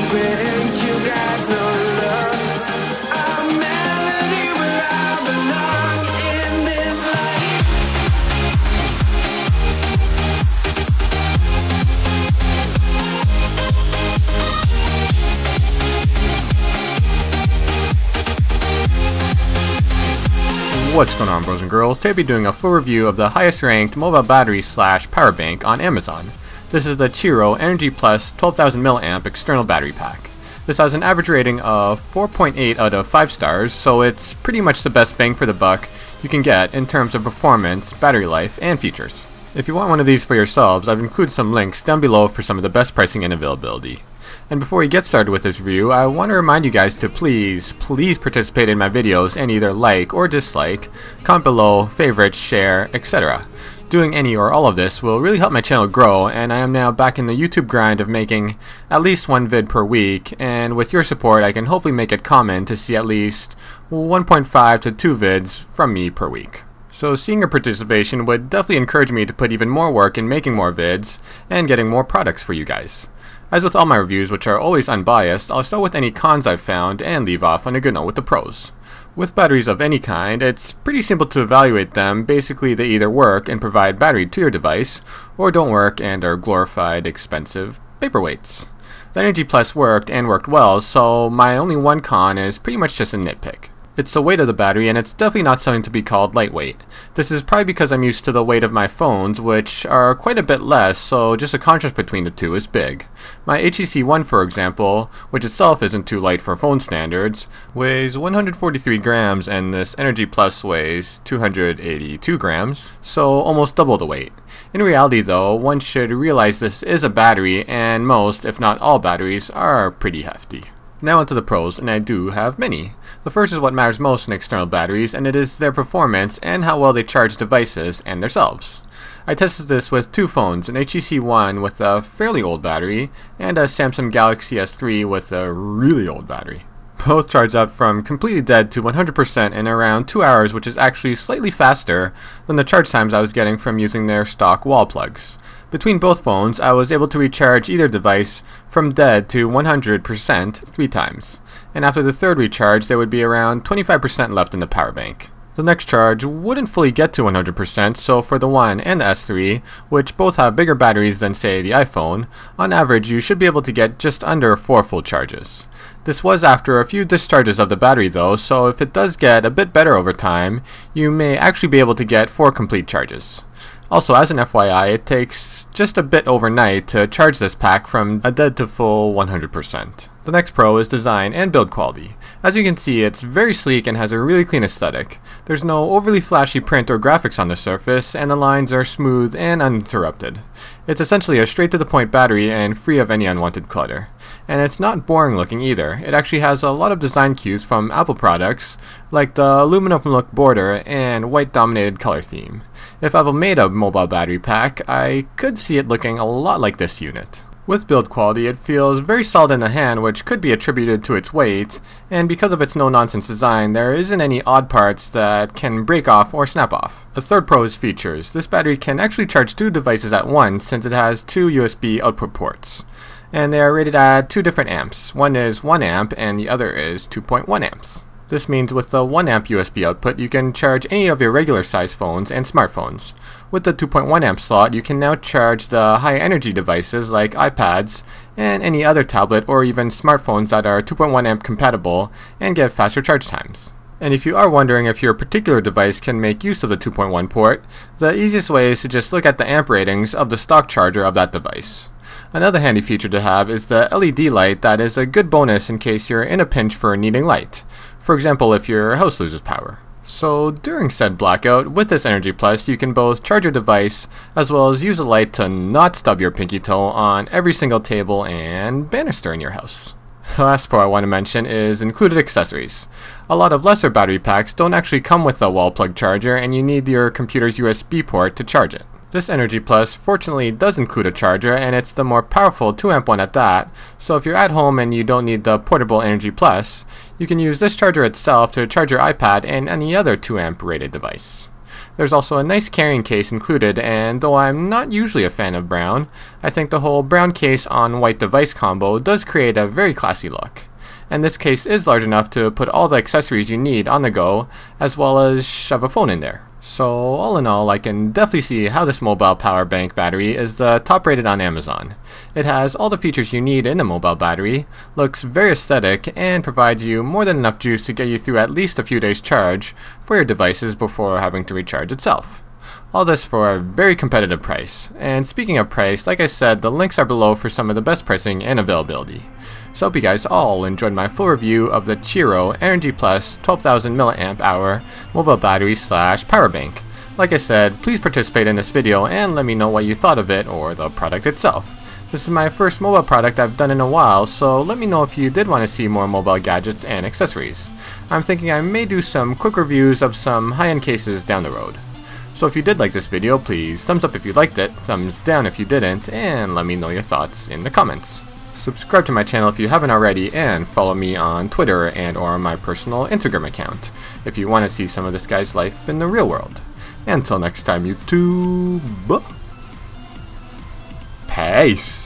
secret, you got no love. A melody where I belong in this life. What's going on, bros and girls? Today I'll be doing a full review of the highest ranked mobile battery / power bank on Amazon. This is the Cheero Energy Plus 12,000 mAh external battery pack. This has an average rating of 4.8 out of 5 stars, so it's pretty much the best bang for the buck you can get in terms of performance, battery life, and features. If you want one of these for yourselves, I've included some links down below for some of the best pricing and availability. And before we get started with this review, I want to remind you guys to please participate in my videos and either like or dislike, comment below, favorite, share, etc. Doing any or all of this will really help my channel grow, and I am now back in the YouTube grind of making at least one vid per week, and with your support I can hopefully make it common to see at least 1.5 to 2 vids from me per week. So seeing your participation would definitely encourage me to put even more work in making more vids and getting more products for you guys. As with all my reviews, which are always unbiased, I'll start with any cons I've found and leave off on a good note with the pros. With batteries of any kind, it's pretty simple to evaluate them. Basically, they either work and provide battery to your device, or don't work and are glorified, expensive paperweights. The Energy Plus worked and worked well, so my only one con is pretty much just a nitpick. It's the weight of the battery, and it's definitely not something to be called lightweight. This is probably because I'm used to the weight of my phones, which are quite a bit less, so just a contrast between the two is big. My HTC One, for example, which itself isn't too light for phone standards, weighs 143 grams, and this Energy Plus weighs 282 grams, so almost double the weight. In reality though, one should realize this is a battery, and most, if not all batteries, are pretty hefty. Now onto the pros, and I do have many. The first is what matters most in external batteries, and it is their performance and how well they charge devices and themselves. I tested this with two phones, an HTC One with a fairly old battery, and a Samsung Galaxy S3 with a really old battery. Both charged up from completely dead to 100% in around 2 hours, which is actually slightly faster than the charge times I was getting from using their stock wall plugs. Between both phones, I was able to recharge either device from dead to 100% 3 times, and after the third recharge there would be around 25% left in the power bank. The next charge wouldn't fully get to 100%, so for the One and the S3, which both have bigger batteries than say the iPhone, on average you should be able to get just under 4 full charges. This was after a few discharges of the battery though, so if it does get a bit better over time, you may actually be able to get 4 complete charges. Also, as an FYI, it takes just a bit overnight to charge this pack from a dead to full 100%. The next pro is design and build quality. As you can see, it's very sleek and has a really clean aesthetic. There's no overly flashy print or graphics on the surface, and the lines are smooth and uninterrupted. It's essentially a straight to the point battery and free of any unwanted clutter. And it's not boring looking either. It actually has a lot of design cues from Apple products, like the aluminum look border and white dominated color theme. If Apple made a mobile battery pack, I could see it looking a lot like this unit. With build quality, it feels very solid in the hand, which could be attributed to its weight, and because of its no-nonsense design, there isn't any odd parts that can break off or snap off. The third pro is features. This battery can actually charge 2 devices at once since it has 2 USB output ports, and they are rated at 2 different amps. One is 1 amp and the other is 2.1 amps. This means with the 1 amp USB output, you can charge any of your regular size phones and smartphones. With the 2.1 amp slot, you can now charge the high energy devices like iPads and any other tablet or even smartphones that are 2.1 amp compatible and get faster charge times. And if you are wondering if your particular device can make use of the 2.1 port, the easiest way is to just look at the amp ratings of the stock charger of that device. Another handy feature to have is the LED light that is a good bonus in case you're in a pinch for needing light. For example, if your house loses power. So during said blackout, with this Energy Plus, you can both charge your device as well as use a light to not stub your pinky toe on every single table and banister in your house. The last part I want to mention is included accessories. A lot of lesser battery packs don't actually come with a wall plug charger, and you need your computer's USB port to charge it. This Energy Plus fortunately does include a charger, and it's the more powerful 2 amp one at that, so if you're at home and you don't need the portable Energy Plus, you can use this charger itself to charge your iPad and any other 2 amp rated device. There's also a nice carrying case included, and though I'm not usually a fan of brown, I think the whole brown case on white device combo does create a very classy look. And this case is large enough to put all the accessories you need on the go, as well as shove a phone in there. So all in all, I can definitely see how this mobile power bank battery is the top rated on Amazon. It has all the features you need in a mobile battery, looks very aesthetic, and provides you more than enough juice to get you through at least a few days charge for your devices before having to recharge itself. All this for a very competitive price. And speaking of price, like I said, the links are below for some of the best pricing and availability. So I hope you guys all enjoyed my full review of the Cheero Energy Plus 12,000 mAh mobile battery / power bank. Like I said, please participate in this video and let me know what you thought of it or the product itself. This is my first mobile product I've done in a while, so let me know if you did want to see more mobile gadgets and accessories. I'm thinking I may do some quick reviews of some high-end cases down the road. So if you did like this video, please thumbs up if you liked it, thumbs down if you didn't, and let me know your thoughts in the comments. Subscribe to my channel if you haven't already, and follow me on Twitter and or my personal Instagram account if you want to see some of this guy's life in the real world. Until next time, YouTube, peace!